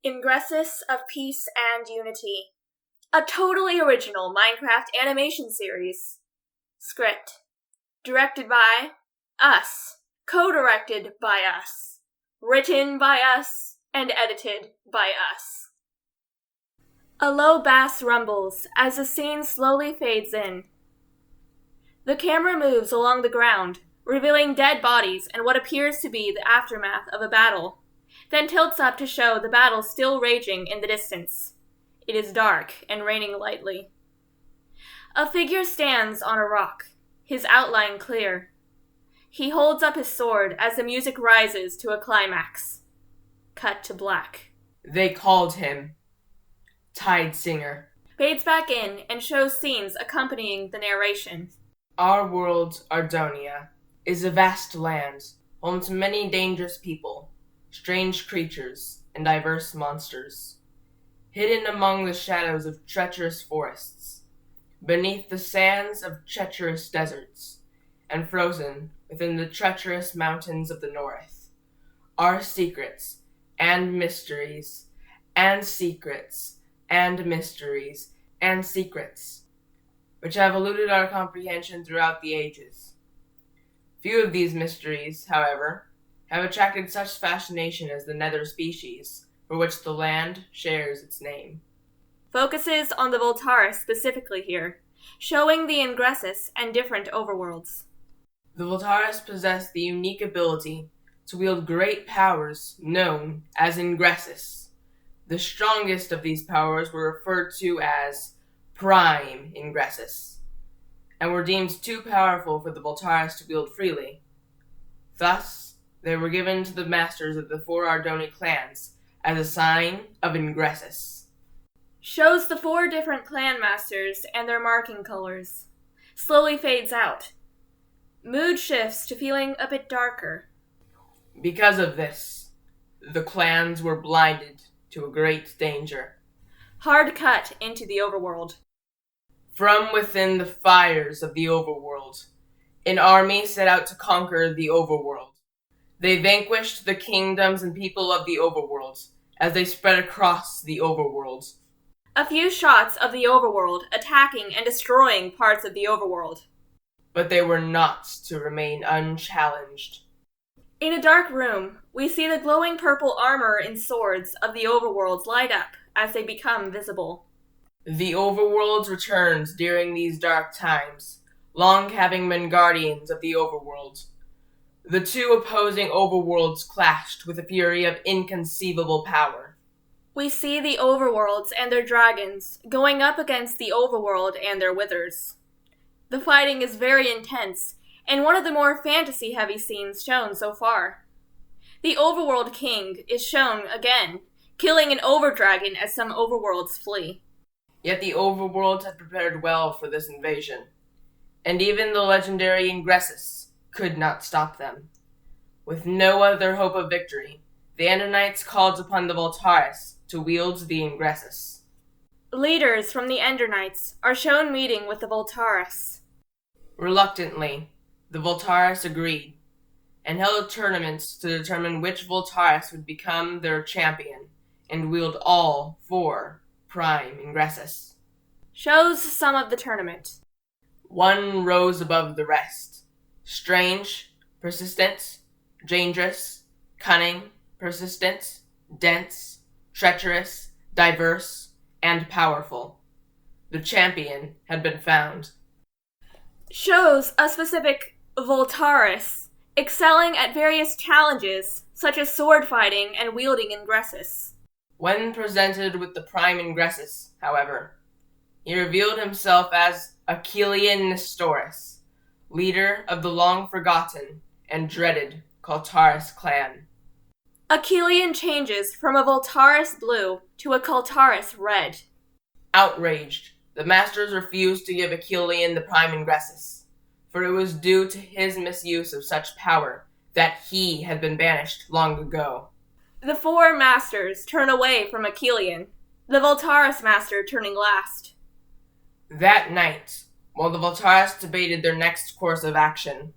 Ingressus of Peace and Unity. A totally original Minecraft animation series. Script. Directed by us. Co-directed by us. Written by us and edited by us. A low bass rumbles as the scene slowly fades in. The camera moves along the ground, revealing dead bodies and what appears to be the aftermath of a battle, then tilts up to show the battle still raging in the distance. It is dark and raining lightly. A figure stands on a rock, his outline clear. He holds up his sword as the music rises to a climax. Cut to black. They called him Tide Singer. Fades back in and shows scenes accompanying the narration. Our world, Ardonia, is a vast land, home to many dangerous people, strange creatures, and diverse monsters. Hidden among the shadows of treacherous forests, beneath the sands of treacherous deserts, and frozen within the treacherous mountains of the north, are secrets and mysteries, and secrets and mysteries, and secrets, which have eluded our comprehension throughout the ages. Few of these mysteries, however, have attracted such fascination as the nether species, for which the land shares its name. Focuses on the Voltaris specifically here, showing the Ingressus and different overworlds. The Voltaris possess the unique ability to wield great powers known as Ingressus. The strongest of these powers were referred to as Prime Ingressus, and were deemed too powerful for the Voltaris to wield freely. Thus, they were given to the masters of the four Ardoni clans as a sign of Ingressus. Shows the four different clan masters and their marking colors. Slowly fades out. Mood shifts to feeling a bit darker. Because of this, the clans were blinded to a great danger. Hard cut into the overworld. From within the fires of the overworld, an army set out to conquer the overworld. They vanquished the kingdoms and people of the overworld as they spread across the overworld. A few shots of the overworld attacking and destroying parts of the overworld. But they were not to remain unchallenged. In a dark room, we see the glowing purple armor and swords of the overworlds light up as they become visible. The overworlds returned during these dark times, long having been guardians of the overworld. The two opposing overworlds clashed with a fury of inconceivable power. We see the overworlds and their dragons going up against the overworld and their withers. The fighting is very intense, and one of the more fantasy-heavy scenes shown so far. The overworld king is shown again, killing an overdragon as some overworlds flee. Yet the overworld had prepared well for this invasion, and even the legendary Ingressus could not stop them. With no other hope of victory, the Endonites called upon the Voltaris to wield the Ingressus. Leaders from the Endonites are shown meeting with the Voltaris. Reluctantly, the Voltaris agreed, and held tournaments to determine which Voltaris would become their champion and wield all four Prime Ingressus. Shows some of the tournament. One rose above the rest. Strange, persistent, dangerous, cunning, persistent, dense, treacherous, diverse, and powerful. The champion had been found. Shows a specific Voltaris excelling at various challenges, such as sword fighting and wielding Ingressus. When presented with the Prime Ingressus, however, he revealed himself as Achillean Nestorus, leader of the long-forgotten and dreaded Kaltaris clan. Achillean changes from a Voltaris blue to a Kaltaris red. Outraged, the masters refused to give Achillean the Prime Ingressus, for it was due to his misuse of such power that he had been banished long ago. The four masters turn away from Achillean, the Voltaris master turning last. That night, while the Voltaris debated their next course of action,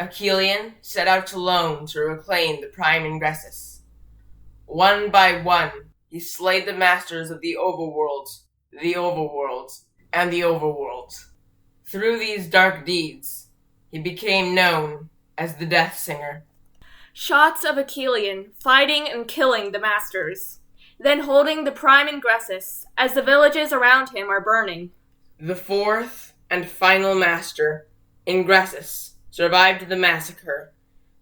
Achillean set out alone to reclaim the Prime Ingressus. One by one, he slayed the masters of the overworld, and the overworld. Through these dark deeds, he became known as the Death Singer. Shots of Achillean fighting and killing the masters, then holding the prime Ingressus as the villages around him are burning. The fourth and final master, Ingressus, survived the massacre,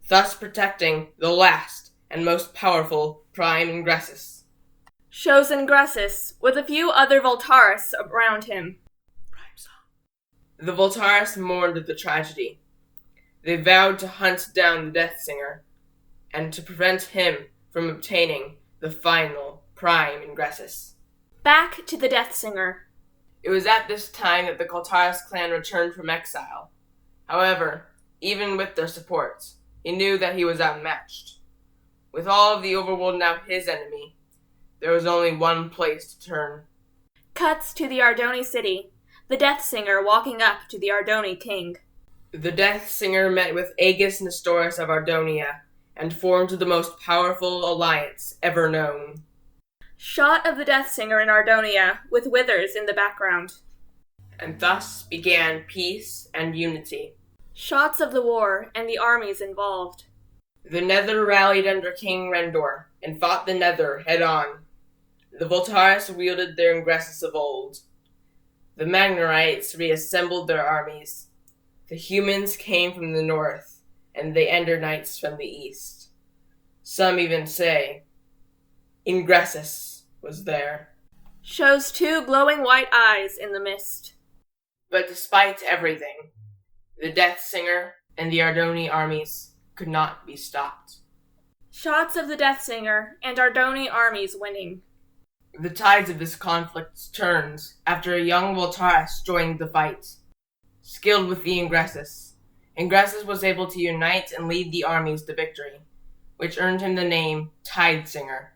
thus protecting the last and most powerful prime Ingressus. Shows Ingressus with a few other Voltaris around him. The Voltaris mourned the tragedy. They vowed to hunt down the Death Singer, and to prevent him from obtaining the final prime Ingressus. Back to the Death Singer. It was at this time that the Voltaris clan returned from exile. However, even with their support, he knew that he was outmatched. With all of the overworld now his enemy, there was only one place to turn. Cuts to the Ardoni city, the Death Singer walking up to the Ardoni king. The Death Singer met with Aegis Nestoris of Ardonia, and formed the most powerful alliance ever known. Shot of the Death Singer in Ardonia, with Withers in the background. And thus began peace and unity. Shots of the war and the armies involved. The Nether rallied under King Rendor, and fought the Nether head-on. The Voltaris wielded their Ingressus of old. The Magnarites reassembled their armies. The humans came from the north, and the Endernites from the east. Some even say Ingressus was there. Shows two glowing white eyes in the mist. But despite everything, the Death Singer and the Ardoni armies could not be stopped. Shots of the Death Singer and Ardoni armies winning. The tides of this conflict turned after a young Voltaris joined the fight. Skilled with the Ingressus, Ingressus was able to unite and lead the armies to victory, which earned him the name Tide Singer.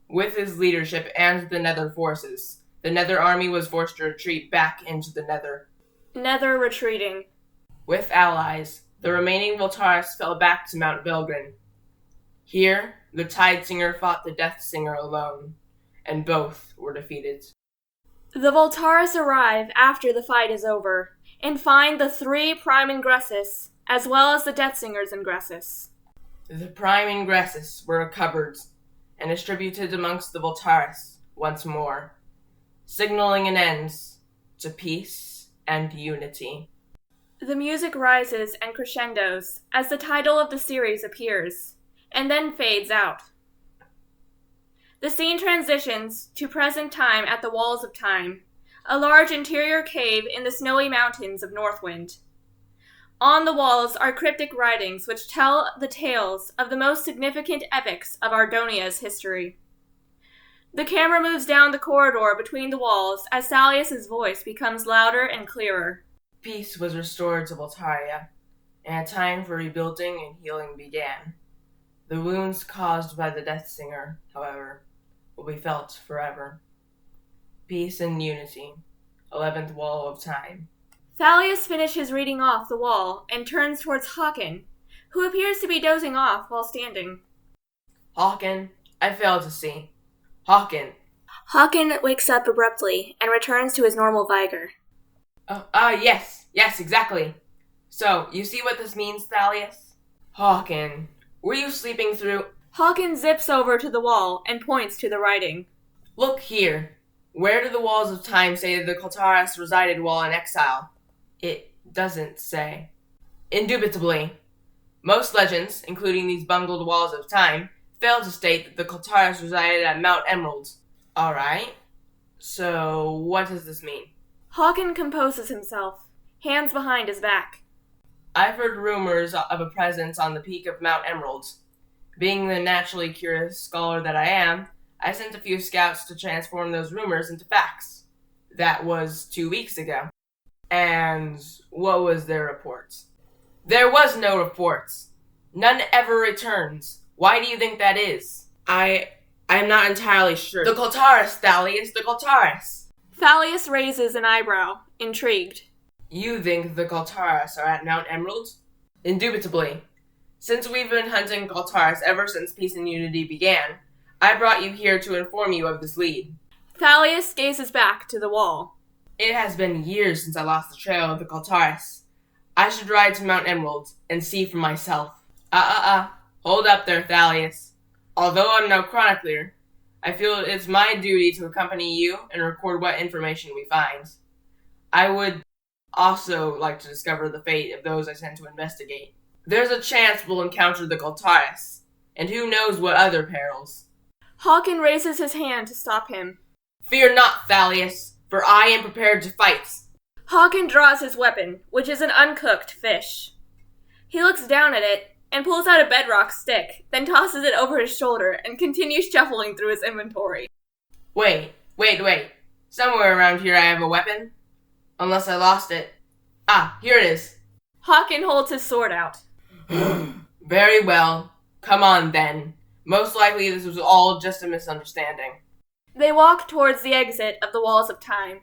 With his leadership and the Nether forces, the Nether army was forced to retreat back into the Nether. Nether retreating. With allies, the remaining Voltaris fell back to Mount Belgrin. Here, the Tide Singer fought the Death Singer alone, and both were defeated. The Voltaris arrive after the fight is over, and find the three prime Ingressus, as well as the Death Singer's Ingressus. The prime Ingressus were recovered and distributed amongst the Voltaris once more, signaling an end to peace and unity. The music rises and crescendos as the title of the series appears, and then fades out. The scene transitions to present time at the Walls of Time, a large interior cave in the snowy mountains of Northwind. On the walls are cryptic writings which tell the tales of the most significant epics of Ardonia's history. The camera moves down the corridor between the walls as Salius's voice becomes louder and clearer. Peace was restored to Voltaria, and a time for rebuilding and healing began. The wounds caused by the Death Singer, however, will be felt forever. Peace and unity, 11th Wall of Time. Thalius finishes reading off the wall and turns towards Hawken, who appears to be dozing off while standing. Hawken, I fail to see. Hawken. Hawken wakes up abruptly and returns to his normal vigor. Yes, exactly. So, you see what this means, Thalius? Hawken, were you sleeping through? Hawken zips over to the wall and points to the writing. Look here. Where do the Walls of Time say the Voltaris resided while in exile? It doesn't say. Indubitably. Most legends, including these bungled Walls of Time, fail to state that the Voltaris resided at Mount Emerald. Alright. So, what does this mean? Hawken composes himself, hands behind his back. I've heard rumors of a presence on the peak of Mount Emerald. Being the naturally curious scholar that I am, I sent a few scouts to transform those rumors into facts. That was 2 weeks ago. And what was their report? There was no report. None ever returns. Why do you think that is? I'm not entirely sure. The Voltaris, Thalius, the Voltaris. Thalius raises an eyebrow, intrigued. You think the Voltaris are at Mount Emerald? Indubitably. Since we've been hunting Voltaris ever since Peace and Unity began, I brought you here to inform you of this lead. Thalius gazes back to the wall. It has been years since I lost the trail of the Kaltaris. I should ride to Mount Emerald and see for myself. Hold up there, Thalius. Although I'm no chronicler, I feel it's my duty to accompany you and record what information we find. I would also like to discover the fate of those I sent to investigate. There's a chance we'll encounter the Kaltaris, and who knows what other perils. Hawken raises his hand to stop him. Fear not, Thalius, for I am prepared to fight. Hawken draws his weapon, which is an uncooked fish. He looks down at it and pulls out a bedrock stick, then tosses it over his shoulder and continues shuffling through his inventory. Wait. Somewhere around here I have a weapon. Unless I lost it. Here it is. Hawken holds his sword out. Very well. Come on, then. Most likely this was all just a misunderstanding. They walk towards the exit of the Walls of Time,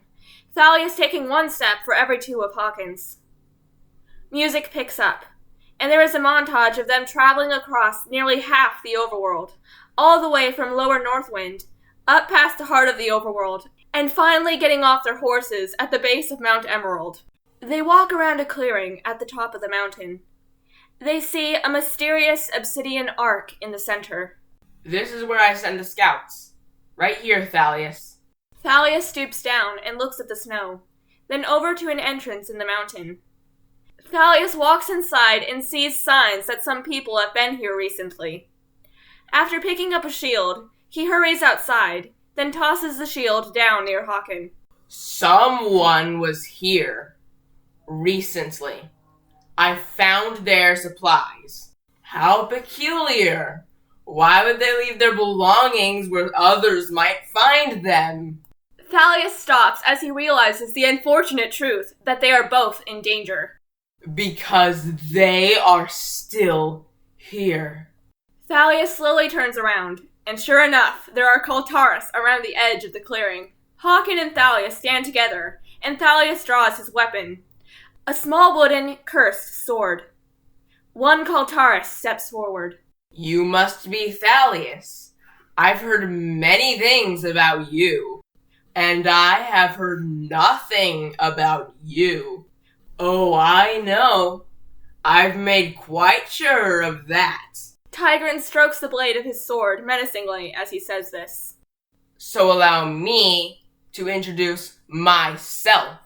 Thalius taking one step for every two of Hawken's. Music picks up, and there is a montage of them traveling across nearly half the overworld, all the way from Lower Northwind, up past the heart of the overworld, and finally getting off their horses at the base of Mount Emerald. They walk around a clearing at the top of the mountain. They see a mysterious obsidian arc in the center. This is where I send the scouts. Right here, Thalius. Thalius stoops down and looks at the snow, then over to an entrance in the mountain. Thalius walks inside and sees signs that some people have been here recently. After picking up a shield, he hurries outside, then tosses the shield down near Hawken. Someone was here recently. I found their supplies. How peculiar. Why would they leave their belongings where others might find them? Thalius stops as he realizes the unfortunate truth that they are both in danger. Because they are still here. Thalius slowly turns around, and sure enough, there are Kaltaris around the edge of the clearing. Hawken and Thalius stand together, and Thalius draws his weapon. A small wooden, cursed sword. One Kaltaris steps forward. You must be Thalius. I've heard many things about you, and I have heard nothing about you. Oh, I know. I've made quite sure of that. Tigran strokes the blade of his sword menacingly as he says this. So allow me to introduce myself.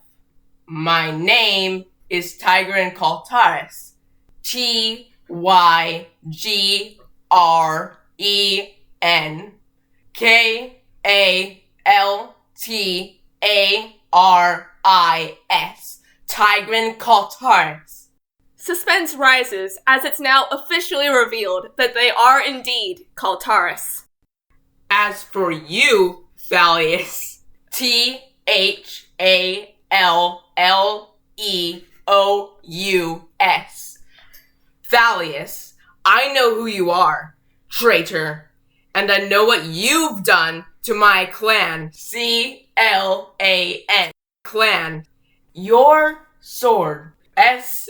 My name is Tigran Kaltaris. Tygrn Tigran Kaltaris. Suspense rises as it's now officially revealed that they are indeed Kaltaris. As for you, Thalius, Thalleous. Thalius, I know who you are, traitor, and I know what you've done to my clan, Clan, clan. Your sword, SWORD,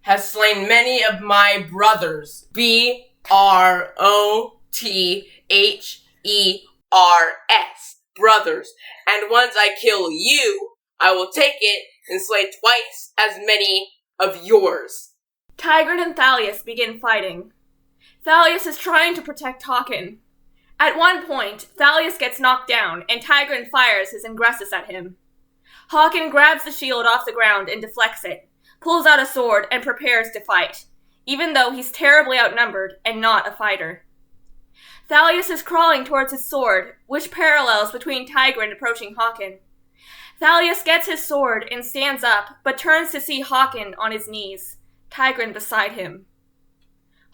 has slain many of my brothers, BROTHERS, brothers, and once I kill you, I will take it and slay twice as many of yours. Tigran and Thalius begin fighting. Thalius is trying to protect Hawken. At one point, Thalius gets knocked down, and Tigran fires his ingressus at him. Hawken grabs the shield off the ground and deflects it, pulls out a sword, and prepares to fight, even though he's terribly outnumbered and not a fighter. Thalius is crawling towards his sword, which parallels between Tigran approaching Hawken. Thalius gets his sword and stands up, but turns to see Hawken on his knees, Tigran beside him.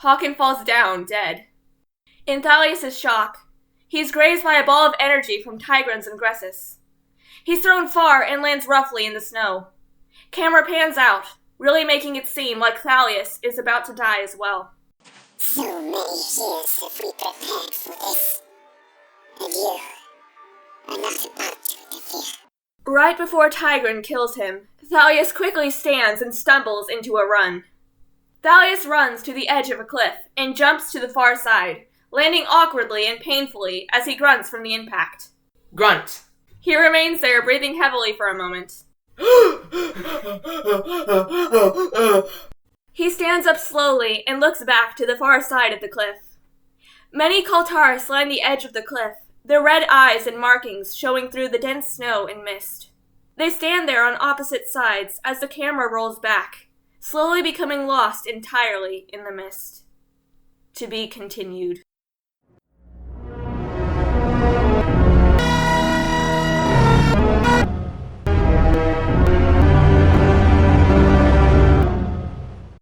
Hawken falls down, dead. In Thalius' shock, he's grazed by a ball of energy from Tigran's ingressus. He's thrown far and lands roughly in the snow. Camera pans out, really making it seem like Thalius is about to die as well. So many years have we prepared for this, and you are not about to interfere. Right before Tigran kills him, Thalius quickly stands and stumbles into a run. Thalius runs to the edge of a cliff and jumps to the far side, landing awkwardly and painfully as he grunts from the impact. Grunt. He remains there, breathing heavily for a moment. He stands up slowly and looks back to the far side of the cliff. Many Kaltaris line the edge of the cliff, their red eyes and markings showing through the dense snow and mist. They stand there on opposite sides as the camera rolls back, slowly becoming lost entirely in the mist. To be continued.